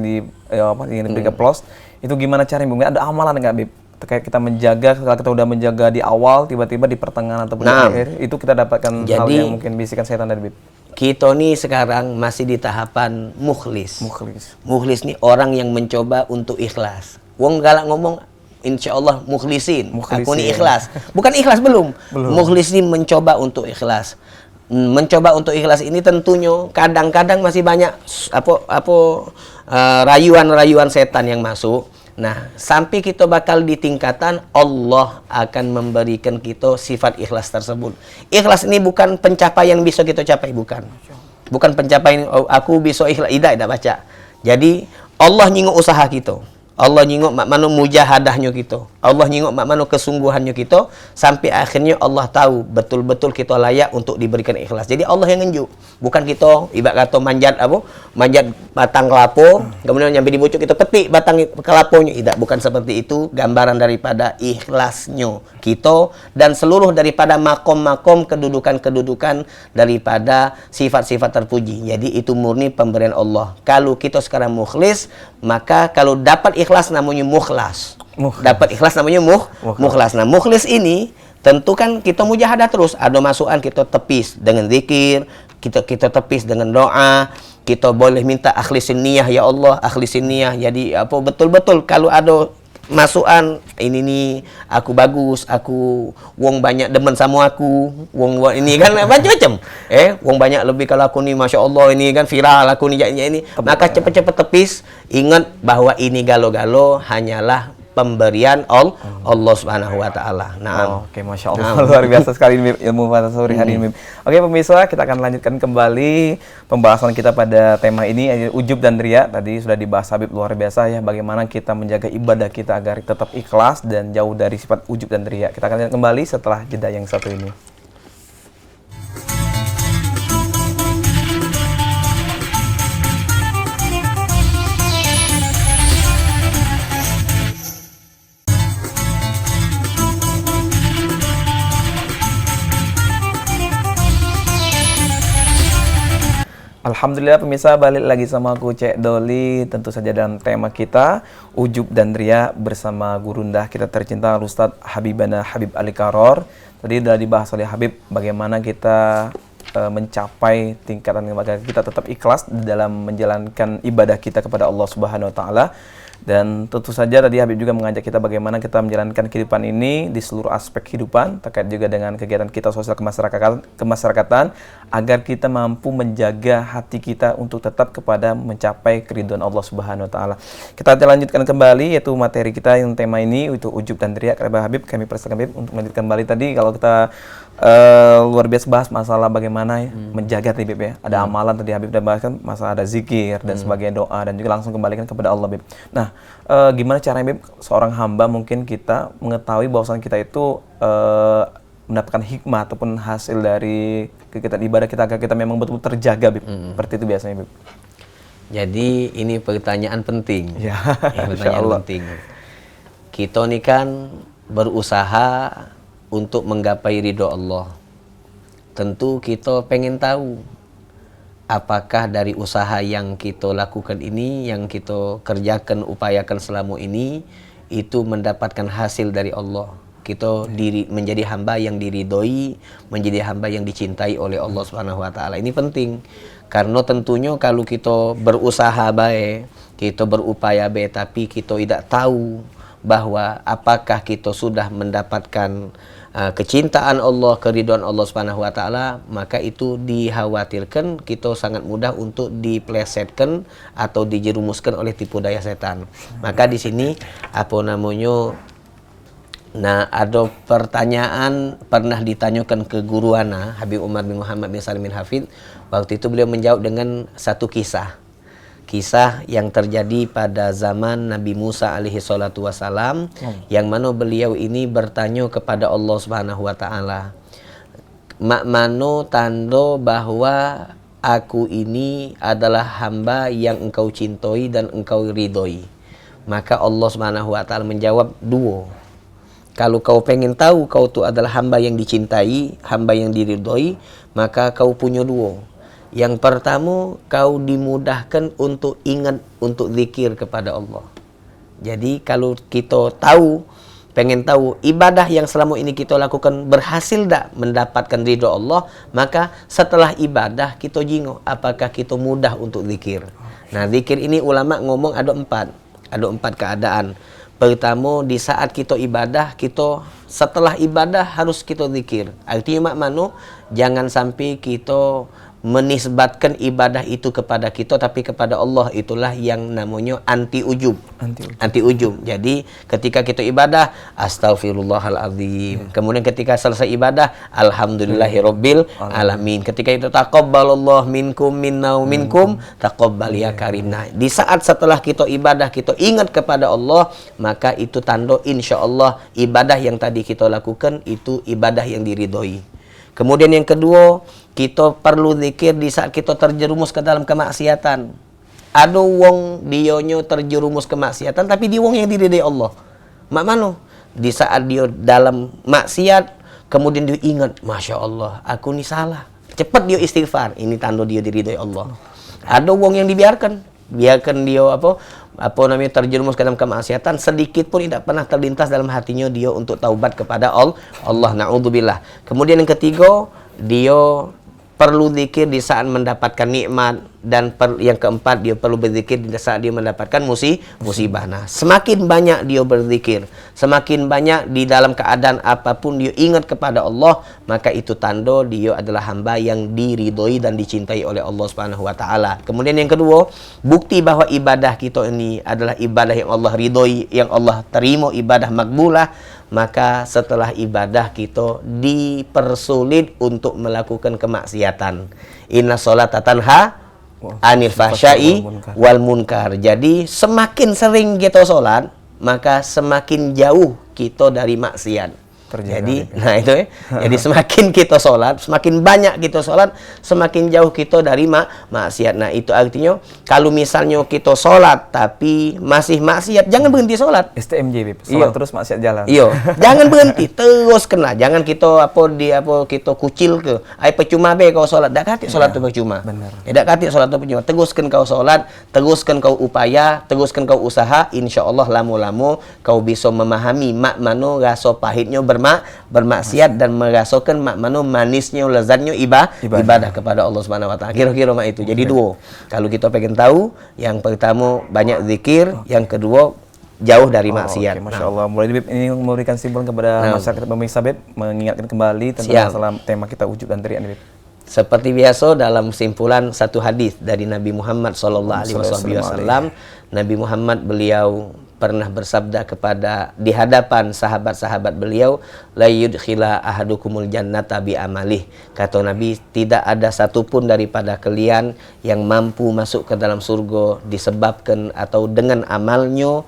yang diberikan plus. Itu gimana caranya, Beb? Ada amalan nggak, Beb? Terkait kita menjaga, kalau kita udah menjaga di awal, tiba-tiba di pertengahan atau di akhir, itu kita dapatkan hal yang mungkin bisikan setan dari Beb. Kita nih sekarang masih di tahapan mukhlis. Mukhlis nih orang yang mencoba untuk ikhlas. Wong galak ngomong, insya Allah mukhlisin. Aku nih ikhlas. Bukan ikhlas belum. Mukhlis ini mencoba untuk ikhlas. Mencoba untuk ikhlas ini tentunya kadang-kadang masih banyak rayuan-rayuan setan yang masuk. Nah, sampai kita bakal di tingkatan Allah akan memberikan kita sifat ikhlas tersebut. Ikhlas ini bukan pencapaian yang bisa kita capai, bukan. Bukan pencapaian aku bisa ikhlas, tidak baca. Jadi Allah nyingok usaha kita. Allah nyingok mak mano mujahadahnya kita. Allah nyingok mak mano kesungguhannya kita sampai akhirnya Allah tahu betul-betul kita layak untuk diberikan ikhlas. Jadi Allah yang ngenjuk, bukan kita ibarat kata manjat apa? Manjat batang kelapa, kemudian nyampe di pucuk kita petik batang kelaponya. Tidak, bukan seperti itu. Gambaran daripada ikhlasnya kita dan seluruh daripada makom-makom kedudukan-kedudukan daripada sifat-sifat terpuji. Jadi itu murni pemberian Allah. Kalau kita sekarang mukhlis, maka kalau dapat ikhlas namanya mukhlas. Dapat ikhlas namanya mukhlas. Nah, mukhlis ini tentu kan kita mujahadah terus. Ada masukan kita tepis dengan zikir, kita tepis dengan doa. Kita boleh minta akhlisin niyah, ya Allah, akhlisin niyah. Jadi apa betul-betul kalau ada masukan ini nih aku bagus, aku wong banyak demen sama aku, wong ini kan macam-macam. Wong banyak lebih kalau aku nih masya Allah ini kan viral aku nih ini. Maka cepet-cepet tepis, ingat bahwa ini galo-galo hanyalah pemberian Allah Subhanahu wa taala. Nah, oke, Masya Allah. Luar biasa sekali ilmu pada sore hari ini. Oke, pemirsa, kita akan lanjutkan kembali pembahasan kita pada tema ini, ujub dan riya. Tadi sudah dibahas Habib, luar biasa ya, bagaimana kita menjaga ibadah kita agar tetap ikhlas dan jauh dari sifat ujub dan riya. Kita akan lihat kembali setelah jeda yang satu ini. Alhamdulillah pemirsa, balik lagi sama aku Cek Doli. Tentu saja dalam tema kita ujub dan riya bersama gurundah kita tercinta Ustadz Habibana Habib Ali Karor. Tadi sudah dibahas oleh Habib bagaimana kita mencapai tingkatan agar kita tetap ikhlas dalam menjalankan ibadah kita kepada Allah Subhanahu wa taala. Dan tentu saja tadi Habib juga mengajak kita bagaimana kita menjalankan kehidupan ini di seluruh aspek kehidupan, terkait juga dengan kegiatan kita sosial kemasyarakatan agar kita mampu menjaga hati kita untuk tetap kepada mencapai keridhaan Allah Subhanahu wa taala. Kita lanjutkan kembali yaitu materi kita yang tema ini itu ujub dan riya. Kepada Habib, kami persilakan Habib untuk melanjutkan kembali. Tadi kalau kita luar biasa bahas masalah bagaimana menjaga tadi Habib ya. Ada amalan tadi Habib sudah bahas kan, masalah ada zikir dan sebagainya, doa dan juga langsung kembalikan kepada Allah Habib. Nah, gimana caranya Habib seorang hamba mungkin kita mengetahui bahwasan kita itu mendapatkan hikmah ataupun hasil dari kegiatan ibadah kita agar kita memang betul-betul terjaga Habib. Seperti itu biasanya Habib. Jadi ini pertanyaan penting. Ya, pertanyaan penting. Kita ini kan berusaha untuk menggapai ridho Allah. Tentu kita pengen tahu apakah dari usaha yang kita lakukan ini, yang kita kerjakan, upayakan selama ini, itu mendapatkan hasil dari Allah. Kita menjadi hamba yang diridhoi, menjadi hamba yang dicintai oleh Allah Subhanahu wa taala. Ini penting. Karena tentunya kalau kita berusaha baik, kita berupaya baik, tapi kita tidak tahu bahwa apakah kita sudah mendapatkan kecintaan Allah, keridhaan Allah Subhanahu wa taala, maka itu dikhawatirkan kita sangat mudah untuk diplesetkan atau dijerumuskan oleh tipu daya setan. Maka di sini ada pertanyaan pernah ditanyakan ke guru ana Habib Umar bin Muhammad bin Salim bin Hafid. Waktu itu beliau menjawab dengan satu kisah yang terjadi pada zaman Nabi Musa alaihi salatu wasalam, yang mana beliau ini bertanya kepada Allah Subhanahu wa taala, mak mano tando bahwa aku ini adalah hamba yang engkau cintai dan engkau ridhoi. Maka Allah Subhanahu wa taala menjawab dua. Kalau kau pengen tahu kau itu adalah hamba yang dicintai, hamba yang diridhoi, maka kau punya dua. Yang pertama, kau dimudahkan untuk ingat, untuk zikir kepada Allah. Jadi kalau kita pengen tahu ibadah yang selama ini kita lakukan berhasil tak mendapatkan ridho Allah, maka setelah ibadah kita jingok apakah kita mudah untuk zikir. Nah, zikir ini ulama ngomong ada empat keadaan. Pertama, di saat kita ibadah, setelah ibadah harus kita zikir. Artinya jangan sampai kita menisbatkan ibadah itu kepada kita tapi kepada Allah, itulah yang namanya anti ujub. Anti ujub. Jadi ketika kita ibadah astaghfirullahaladzim, kemudian ketika selesai ibadah alhamdulillahirabbil alamin, ketika itu taqabbalallahu minkum minna wa minkum taqabbal ya karim. Nah, di saat setelah kita ibadah kita ingat kepada Allah, maka itu tanda insyaallah ibadah yang tadi kita lakukan itu ibadah yang diridhoi. Kemudian yang kedua, kita perlu zikir di saat kita terjerumus ke dalam kemaksiatan. Ada wong dionyo terjerumus kemaksiatan tapi di wong yang diridai Allah. Mak mano? Di saat dia dalam maksiat kemudian dia ingat, Masya Allah, aku ini salah. Cepat dia istighfar. Ini tanda dia diridai Allah. Ada wong yang biarkan dia terjerumus ke dalam kemaksiatan, sedikit pun tidak pernah terlintas dalam hatinya dia untuk taubat kepada Allah. Na'udzubillah. Kemudian yang ketiga, dia perlu zikir di saat mendapatkan nikmat, dan yang keempat dia perlu berzikir di saat dia mendapatkan musibah. Nah, semakin banyak dia berzikir, semakin banyak di dalam keadaan apapun dia ingat kepada Allah, maka itu tanda dia adalah hamba yang diridhoi dan dicintai oleh Allah Subhanahu wa taala. Kemudian yang kedua, bukti bahwa ibadah kita ini adalah ibadah yang Allah ridhoi, yang Allah terima, ibadah makbulah, maka setelah ibadah kita dipersulit untuk melakukan kemaksiatan. Inna sholata tanha anil fahsya'i wal munkar. Jadi semakin sering kita sholat, maka semakin jauh kita dari maksiat. Jadi, nah itu ya. Jadi semakin kita sholat, semakin banyak kita sholat, semakin jauh kita dari maksiat. Nah itu artinya kalau misalnya kita sholat tapi masih maksiat, jangan berhenti sholat. STMJ, sholat terus maksiat jalan. Iya, jangan berhenti, terus kena. Jangan kita kita kucil ke. Ai percuma be kau sholat, dak kati sholat itu percuma. Benar. Ya dak kati sholat itu percuma. Teruskan kau sholat, teruskan kau upaya, teruskan kau usaha. Insya Allah lama-lama kau bisa memahami mak mano rasa pahitnya bermaksiat dan merasakan mak mano manisnya lezatnya ibadah kepada Allah Subhanahu wa taala. Kira-kira mak itu. Jadi dua. Kalau kita pengen tahu, yang pertama banyak zikir, yang kedua jauh dari maksiat. Masya Allah. Mulai ini memberikan simbol kepada masyarakat pemirsa, Beb, mengingatkan kembali tentang masalah tema kita ujub dan riya, Beb. Seperti biasa dalam simpulan satu hadis dari Nabi Muhammad SAW, Nabi Muhammad beliau pernah bersabda kepada di hadapan sahabat-sahabat beliau, la yudkhila ahadukumul jannata bi amalih. Kata Nabi, tidak ada satupun daripada kalian yang mampu masuk ke dalam surga disebabkan atau dengan amalnya.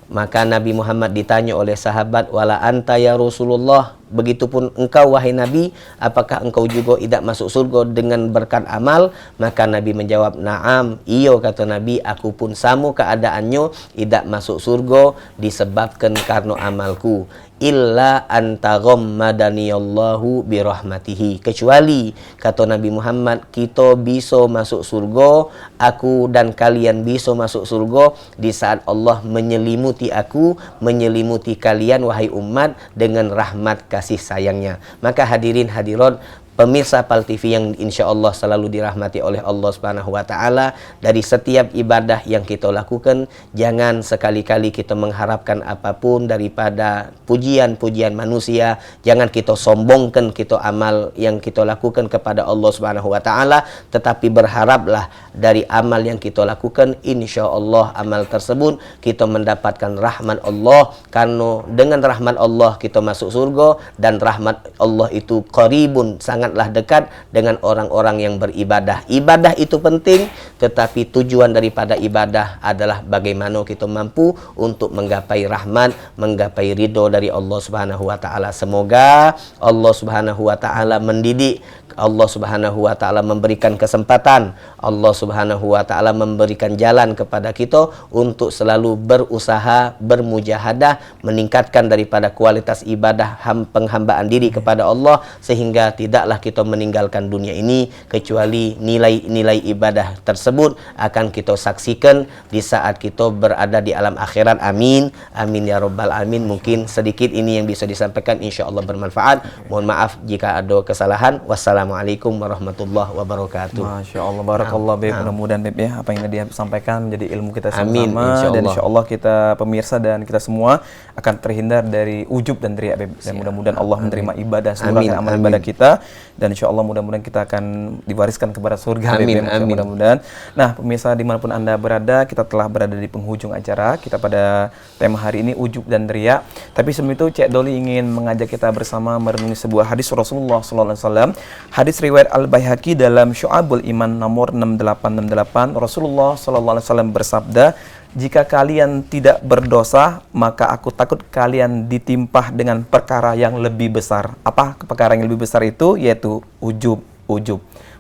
Maka Nabi Muhammad ditanya oleh sahabat, wala anta ya Rasulullah, begitupun engkau wahai Nabi, apakah engkau juga tidak masuk surga dengan berkat amal? Maka Nabi menjawab, na'am, iyo, kata Nabi, aku pun sama keadaannya tidak masuk surga disebabkan karena amalku. Illa anta ghammadaniyallahu birahmatihi, kecuali kata Nabi Muhammad, kita bisa masuk surga, aku dan kalian bisa masuk surga di saat Allah menyelimuti aku, menyelimuti kalian wahai umat dengan rahmat kasih sayangnya. Maka hadirin hadirat pemirsa PAL TV yang insya Allah selalu dirahmati oleh Allah Subhanahu wa taala, dari setiap ibadah yang kita lakukan jangan sekali-kali kita mengharapkan apapun daripada pujian-pujian manusia. Jangan kita sombongkan kita amal yang kita lakukan kepada Allah Subhanahu wa taala, tetapi berharaplah dari amal yang kita lakukan insya Allah amal tersebut kita mendapatkan rahmat Allah, karena dengan rahmat Allah kita masuk surga, dan rahmat Allah itu qaribun, sangatlah dekat dengan orang-orang yang beribadah. Ibadah itu penting, tetapi tujuan daripada ibadah adalah bagaimana kita mampu untuk menggapai rahmat, menggapai ridho dari Allah Subhanahu wa taala. Semoga Allah Subhanahu wa taala mendidik, Allah Subhanahu wa taala memberikan kesempatan, Allah Subhanahu wa taala memberikan jalan kepada kita untuk selalu berusaha, bermujahadah, meningkatkan daripada kualitas ibadah penghambaan diri kepada Allah, sehingga tidaklah kita meninggalkan dunia ini kecuali nilai-nilai ibadah tersebut akan kita saksikan di saat kita berada di alam akhirat. Amin, amin ya rabbal alamin. Mungkin sedikit ini yang bisa disampaikan, insya Allah bermanfaat. Mohon maaf jika ada kesalahan. Wassalamualaikum warahmatullahi wabarakatuh. Masya Allah, barakallah, Beb. Mudah-mudahan, Beb, ya, apa yang dia sampaikan menjadi ilmu kita Amin, sama-sama, dan insya Allah kita pemirsa dan kita semua akan terhindar dari ujub dan riya, Beb. Dan mudah-mudahan Allah menerima ibadah, seluruh amal ibadah kita. dan insya Allah mudah-mudahan kita akan diwariskan kepada surga. Amin, amin. Mudah-mudahan. Nah, pemirsa dimanapun Anda berada, kita telah berada di penghujung acara. Kita pada tema hari ini ujub dan riya. Tapi sebelum itu Cek Doli ingin mengajak kita bersama merenungi sebuah hadis Rasulullah SAW. Hadis riwayat Al-Baihaqi dalam Syu'abul Iman nomor 6868. Rasulullah SAW bersabda, jika kalian tidak berdosa, maka aku takut kalian ditimpah dengan perkara yang lebih besar. Apa perkara yang lebih besar itu? Yaitu ujub.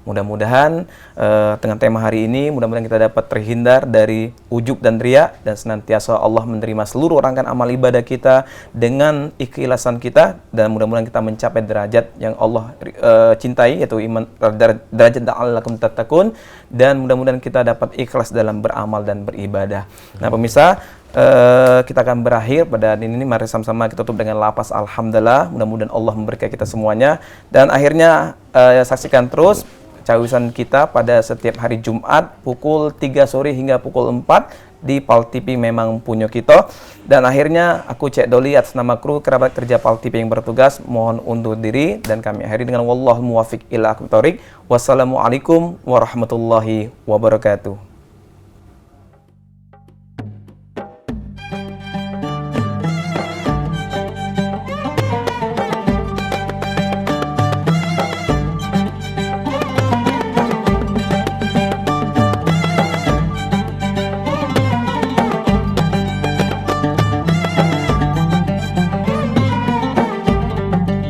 Mudah-mudahan dengan tema hari ini, mudah-mudahan kita dapat terhindar dari ujub dan riya, dan senantiasa Allah menerima seluruh rangkaian amal ibadah kita dengan ikhlasan kita, dan mudah-mudahan kita mencapai derajat yang Allah cintai, yaitu iman, derajat la'allakum tattaqun, dan mudah-mudahan kita dapat ikhlas dalam beramal dan beribadah. Nah pemirsa, kita akan berakhir pada hari ini. Mari sama-sama kita tutup dengan lafaz alhamdulillah. Mudah-mudahan Allah memberkahi kita semuanya, dan akhirnya saksikan terus cawisan kita pada setiap hari Jumat pukul 3 sore hingga pukul 4 di PAL TV Memang Punya Kita. Dan akhirnya aku Cek Doli atas nama kru kerabat kerja PAL TV yang bertugas mohon undur diri, dan kami akhiri dengan wallahul muwaffiq ila aqwamit thoriq. Wassalamualaikum warahmatullahi wabarakatuh.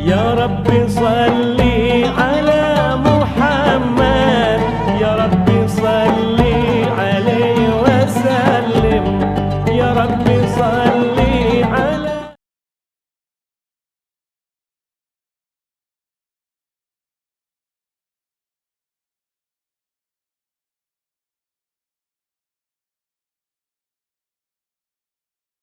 يا رب صل